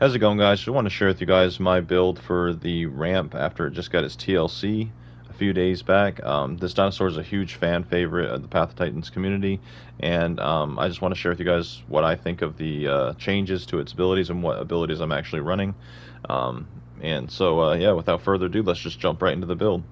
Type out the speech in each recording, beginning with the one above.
How's it going, guys? Just want to share with you guys my build for the ramp after it just got its TLC a few days back. This dinosaur is a huge fan favorite of the Path of Titans community, and I just want to share with you guys what I think of the changes to its abilities and what abilities I'm actually running. Yeah, without further ado, let's just jump right into the build.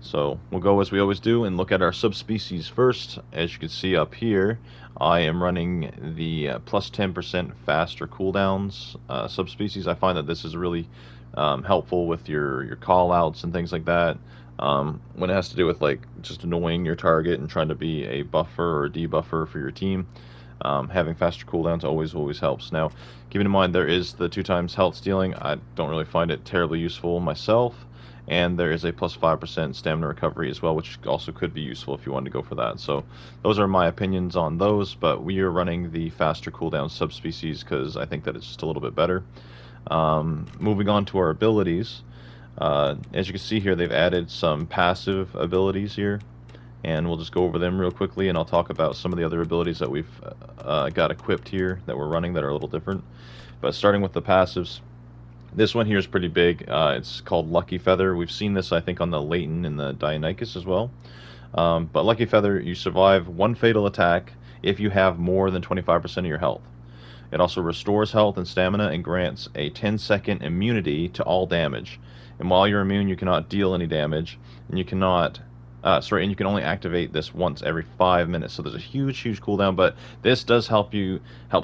So we'll go as we always do and look at our subspecies first. As you can see up here, I am running the plus 10% faster cooldowns subspecies. I find that this is really helpful with your call outs and things like that. When it has to do with like just annoying your target and trying to be a buffer or a debuffer for your team. Having faster cooldowns always helps. Now, keeping in mind there is the 2 times health stealing. I don't really find it terribly useful myself, and there is a plus 5% stamina recovery as well, which also could be useful if you want to go for that. So those are my opinions on those, but we are running the faster cooldown subspecies because I think that it's just a little bit better. Moving on to our abilities, as you can see here, they've added some passive abilities here, and we'll just go over them real quickly, and I'll talk about some of the other abilities that we've got equipped here that we're running that are a little different. But starting with the passives, this one here is pretty big. It's called Lucky Feather. We've seen this, I think, on the Leighton and the Deinonychus as well. But Lucky Feather, you survive one fatal attack if you have more than 25% of your health. It also restores health and stamina and grants a 10-second immunity to all damage. And while you're immune, you cannot deal any damage, and you cannot and you can only activate this once every 5 minutes. So there's a huge cooldown, but this does help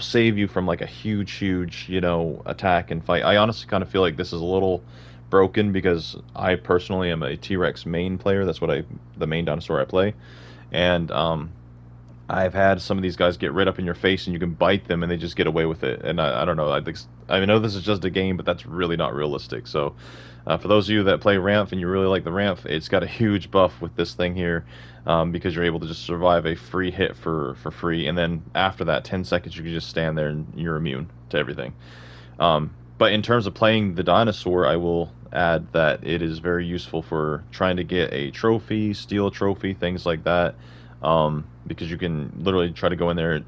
save you from like a huge, attack and fight. I honestly kind of feel like this is a little broken because I personally am a T-Rex main player. That's the main dinosaur I play, and I've had some of these guys get right up in your face and you can bite them and they just get away with it. And I don't know. I know this is just a game, but that's really not realistic. So for those of you that play Ramp and you really like the Ramp, it's got a huge buff with this thing here because you're able to just survive a free hit for free. And then after that 10 seconds, you can just stand there and you're immune to everything. But in terms of playing the dinosaur, I will add that it is very useful for trying to get a trophy, steal a trophy, things like that. Because you can literally try to go in there,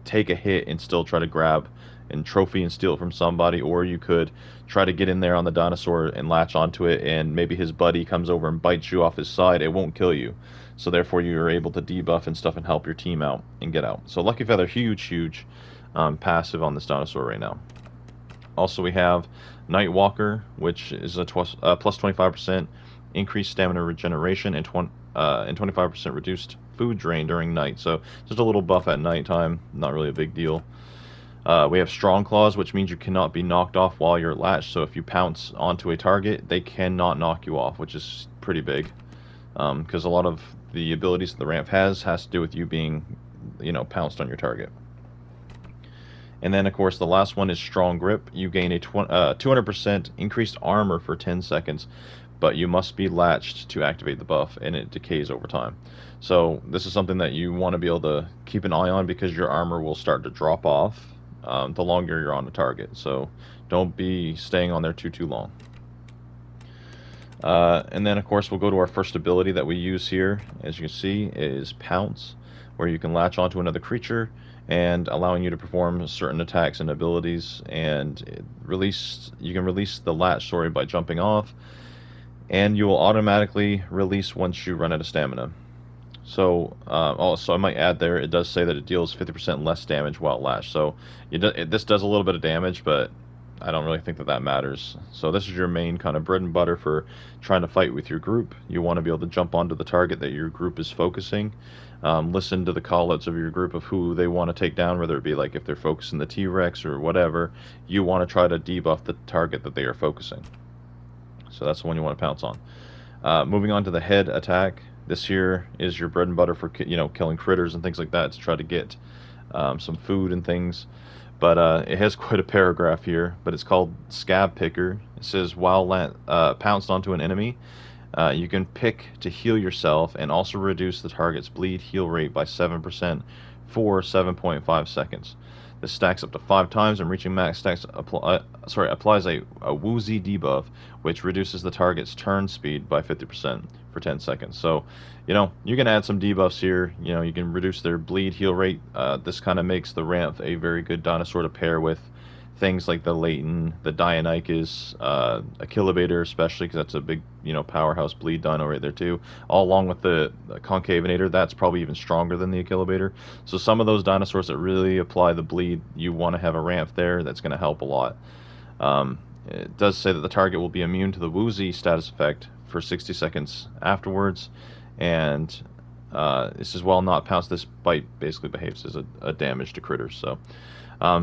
take a hit, and still try to grab and trophy and steal it from somebody, or you could try to get in there on the dinosaur and latch onto it, and maybe his buddy comes over and bites you off his side. It won't kill you, so therefore you're able to debuff and stuff and help your team out and get out. So Lucky Feather, huge passive on this dinosaur right now. Also, we have Night Walker, which is a plus 25% increased stamina regeneration and 25% reduced food drain during night. So just a little buff at nighttime, not really a big deal. We have Strong Claws, which means you cannot be knocked off while you're latched. So if you pounce onto a target, they cannot knock you off, which is pretty big. Because a lot of the abilities that the ramp has to do with you being, pounced on your target. And then, of course, the last one is Strong Grip. You gain a 200% increased armor for 10 seconds, but you must be latched to activate the buff, and it decays over time. So this is something that you want to be able to keep an eye on because your armor will start to drop off the longer you're on the target. So don't be staying on there too long. And then, of course, we'll go to our first ability that we use here. As you can see, is Pounce, where you can latch onto another creature and allowing you to perform certain attacks and abilities, and you can release the latch by jumping off, and you will automatically release once you run out of stamina. So also I might add there, it does say that it deals 50% less damage while latched. So this does a little bit of damage, but I don't really think that matters. So this is your main kind of bread and butter for trying to fight with your group. You want to be able to jump onto the target that your group is focusing. Listen to the callouts of your group of who they want to take down, whether it be like if they're focusing the T-Rex or whatever. You want to try to debuff the target that they are focusing. So that's the one you want to pounce on. Moving on to the head attack. This here is your bread and butter for killing critters and things like that to try to get some food and things. But it has quite a paragraph here, but it's called Scab Picker. It says, while pounced onto an enemy, you can pick to heal yourself and also reduce the target's bleed heal rate by 7% for 7.5 seconds. This stacks up to 5 times, and reaching max stacks applies a woozy debuff, which reduces the target's turn speed by 50% for 10 seconds. So, you can add some debuffs here. You can reduce their bleed heal rate. This kind of makes the ramp a very good dinosaur to pair with things like the Leighton, the Deinonychus, Achillibator especially, because that's a big, powerhouse bleed dino right there too, all along with the Concavinator. That's probably even stronger than the Achillibator. So some of those dinosaurs that really apply the bleed, you want to have a ramp there. That's going to help a lot. It does say that the target will be immune to the woozy status effect for 60 seconds afterwards, and this is while not pounced. This bite basically behaves as a damage to critters. So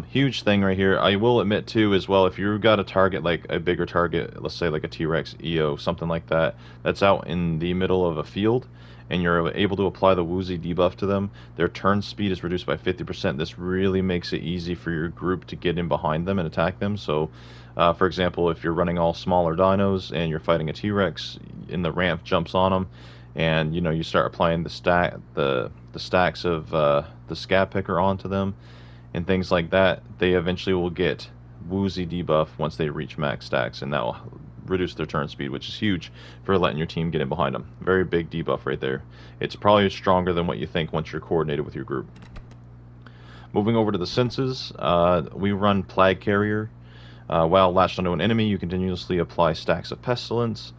huge thing right here. I will admit too as well, if you've got a target like a bigger target, let's say like a T-Rex, EO, something like that, that's out in the middle of a field, and you're able to apply the woozy debuff to them, their turn speed is reduced by 50%. This really makes it easy for your group to get in behind them and attack them. So, for example, if you're running all smaller dinos and you're fighting a T-Rex, and the ramp jumps on them, and you start applying the stacks of the Scab Picker onto them and things like that, they eventually will get woozy debuff once they reach max stacks, and that will reduce their turn speed, which is huge for letting your team get in behind them. Very big debuff right there. It's probably stronger than what you think once you're coordinated with your group. Moving over to the senses, we run Plague Carrier. While latched onto an enemy, you continuously apply stacks of pestilence,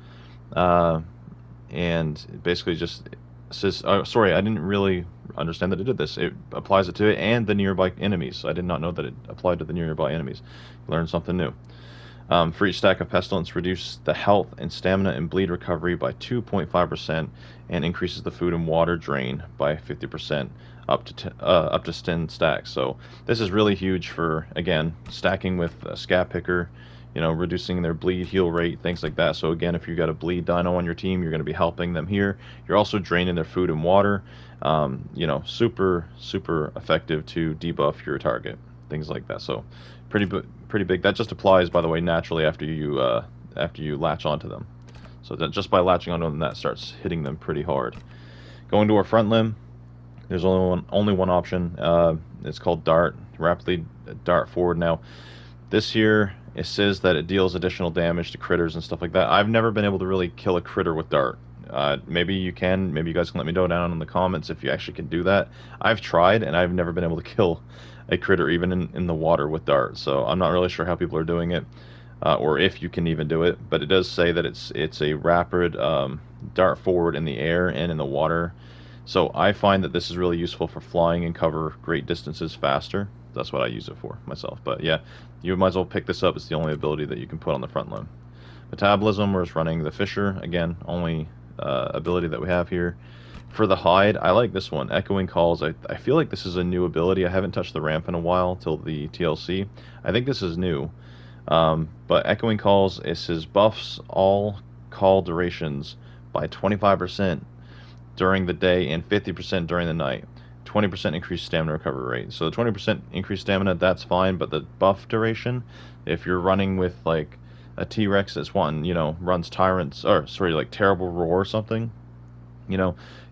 and basically just says, sorry, I didn't really understand that it did this. It applies it to it and the nearby enemies. I did not know that it applied to the nearby enemies. Learned something new. For each stack of pestilence, reduce the health and stamina and bleed recovery by 2.5%, and increases the food and water drain by 50%, up to 10 stacks. So this is really huge for, again, stacking with a Scab Picker, reducing their bleed, heal rate, things like that. So again, if you've got a bleed dino on your team, you're going to be helping them here. You're also draining their food and water. Super, super effective to debuff your target, things like that. So pretty big. That just applies, by the way, naturally after you latch onto them. So that just by latching onto them, that starts hitting them pretty hard. Going to our front limb, there's only one option. It's called Dart. Rapidly dart forward. Now, this here, it says that it deals additional damage to critters and stuff like that. I've never been able to really kill a critter with Dart. Maybe you can. Maybe you guys can let me know down in the comments if you actually can do that. I've tried, and I've never been able to kill a critter even in the water with Dart. So I'm not really sure how people are doing it, or if you can even do it. But it does say that it's a rapid dart forward in the air and in the water. So I find that this is really useful for flying and cover great distances faster. That's what I use it for myself. But yeah, you might as well pick this up. It's the only ability that you can put on the front limb. Metabolism, we're just running the Fisher. Again, only ability that we have here. For the hide, I like this one, Echoing Calls. I feel like this is a new ability. I haven't touched the ramp in a while, till the TLC. I think this is new. But Echoing Calls, it says buffs all call durations by 25% during the day and 50% during the night. 20% increased stamina recovery rate. So the 20% increased stamina, that's fine, but the buff duration, if you're running with like a T-Rex that's runs Tyrants, or sorry, like Terrible Roar or something,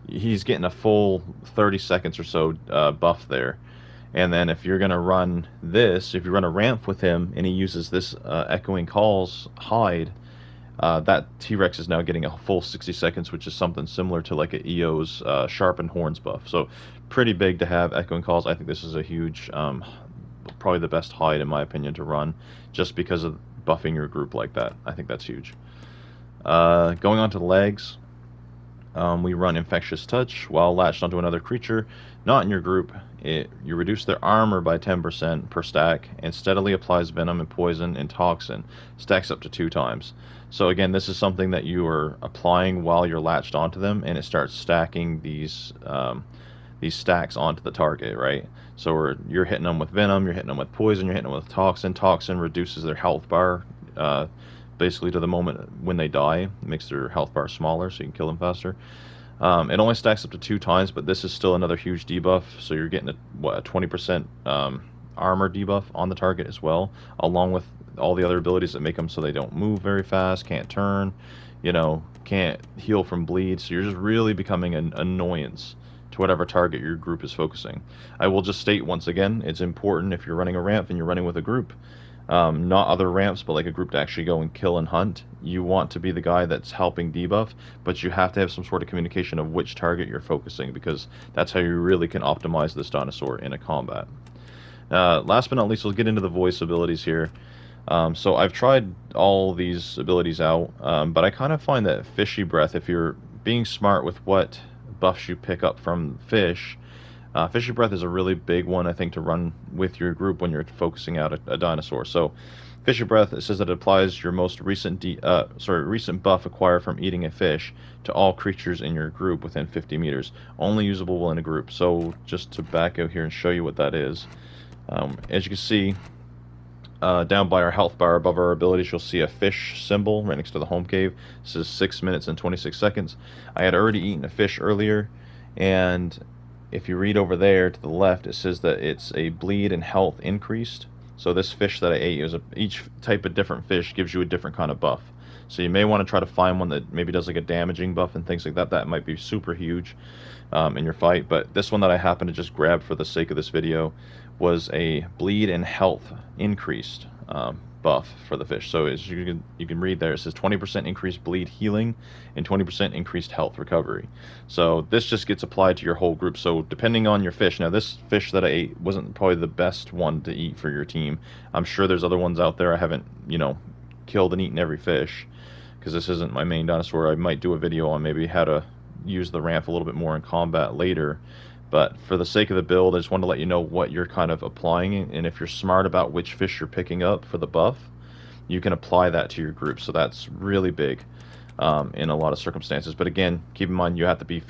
he's getting a full 30 seconds or so buff there. And then if you're going to run this, if you run a ramp with him and he uses this Echoing Calls hide, that T-Rex is now getting a full 60 seconds, which is something similar to like a EO's Sharpened Horns buff. So pretty big to have Echoing Calls. I think this is a huge, probably the best hide in my opinion to run, just because of buffing your group like that. I think that's huge. Going on to the legs, we run Infectious Touch. While latched onto another creature not in your group, you reduce their armor by 10% per stack, and steadily applies venom and poison and toxin. Stacks up to 2 times. So again, this is something that you are applying while you're latched onto them, and it starts stacking these stacks onto the target, right? So you're hitting them with venom, you're hitting them with poison, you're hitting them with toxin. Toxin reduces their health bar, basically to the moment when they die. It makes their health bar smaller, so you can kill them faster. It only stacks up to 2 times, but this is still another huge debuff. So you're getting a 20% armor debuff on the target as well, along with all the other abilities that make them so they don't move very fast, can't turn, can't heal from bleed. So you're just really becoming an annoyance to whatever target your group is focusing. I will just state once again, it's important if you're running a ramp and you're running with a group, not other ramps, but like a group to actually go and kill and hunt. You want to be the guy that's helping debuff, but you have to have some sort of communication of which target you're focusing, because that's how you really can optimize this dinosaur in a combat. Last but not least, we'll get into the voice abilities here. So I've tried all these abilities out, but I kind of find that Fishy Breath, if you're being smart with what buffs you pick up from fish, Fishy Breath is a really big one, I think, to run with your group when you're focusing out a dinosaur. So Fishy Breath, it says that it applies your most recent recent buff acquired from eating a fish to all creatures in your group within 50 meters. Only usable in a group. So just to back out here and show you what that is. As you can see, down by our health bar above our abilities, you'll see a fish symbol right next to the home cave. This is 6 minutes and 26 seconds. I had already eaten a fish earlier, and if you read over there to the left, it says that it's a bleed and health increased. So this fish that I ate, each type of different fish gives you a different kind of buff. So you may want to try to find one that maybe does like a damaging buff and things like that. That might be super huge in your fight. But this one that I happened to just grab for the sake of this video was a bleed and health increased buff for the fish. So as you can read there, it says 20% increased bleed healing and 20% increased health recovery. So this just gets applied to your whole group. So depending on your fish, now this fish that I ate wasn't probably the best one to eat for your team. I'm sure there's other ones out there. I haven't, killed and eaten every fish because this isn't my main dinosaur. I might do a video on maybe how to use the ramp a little bit more in combat later. But for the sake of the build, I just wanted to let you know what you're kind of applying, and if you're smart about which fish you're picking up for the buff, you can apply that to your group. So that's really big in a lot of circumstances. But again, keep in mind you have to be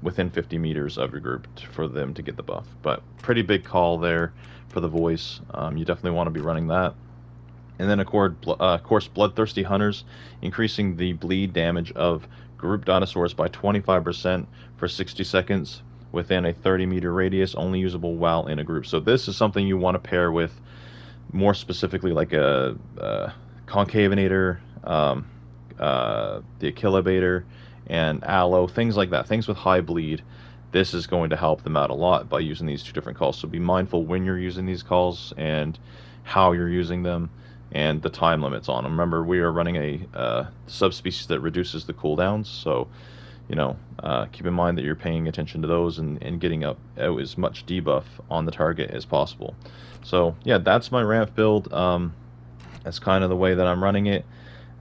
within 50 meters of your group for them to get the buff. But pretty big call there for the voice. You definitely want to be running that. And then, of course, Bloodthirsty Hunters, increasing the bleed damage of group dinosaurs by 25% for 60 seconds within a 30-meter radius, only usable while in a group. So this is something you want to pair with, more specifically, like a Concavinator, the Achillibator, and Aloe, things like that, things with high bleed. This is going to help them out a lot by using these two different calls. So be mindful when you're using these calls and how you're using them and the time limits on them. Remember, we are running a subspecies that reduces the cooldowns, so keep in mind that you're paying attention to those and getting out as much debuff on the target as possible. So yeah, that's my ramp build. That's kind of the way that I'm running it.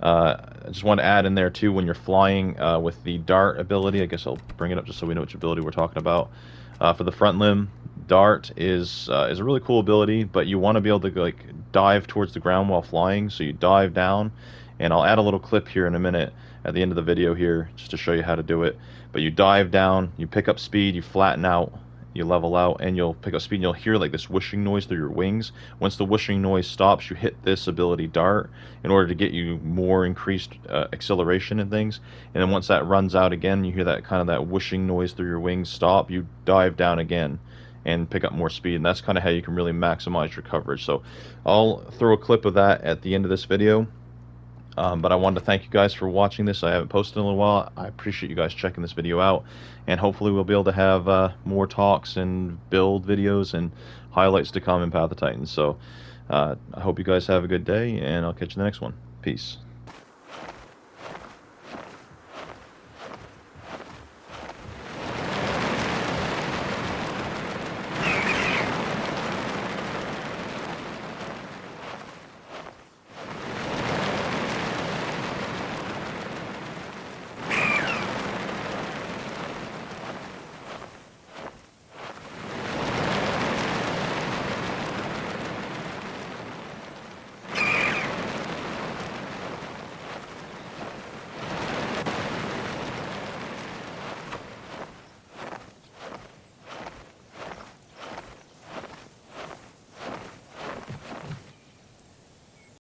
I just want to add in there too, when you're flying with the dart ability, I guess I'll bring it up just so we know which ability we're talking about. For the front limb, dart is a really cool ability, but you want to be able to dive towards the ground while flying. So you dive down, and I'll add a little clip here in a minute at the end of the video here just to show you how to do it. But you dive down, you pick up speed, you flatten out, you level out, and you'll pick up speed, and you'll hear like this whooshing noise through your wings. Once the whooshing noise stops, you hit this ability dart in order to get you more increased acceleration and things. And then once that runs out again, you hear that kind of that whooshing noise through your wings stop, you dive down again and pick up more speed, and that's kind of how you can really maximize your coverage. So I'll throw a clip of that at the end of this video. But I wanted to thank you guys for watching this. I haven't posted in a little while. I appreciate you guys checking this video out, and hopefully we'll be able to have more talks and build videos and highlights to come in Path of Titans. So I hope you guys have a good day, and I'll catch you in the next one. Peace.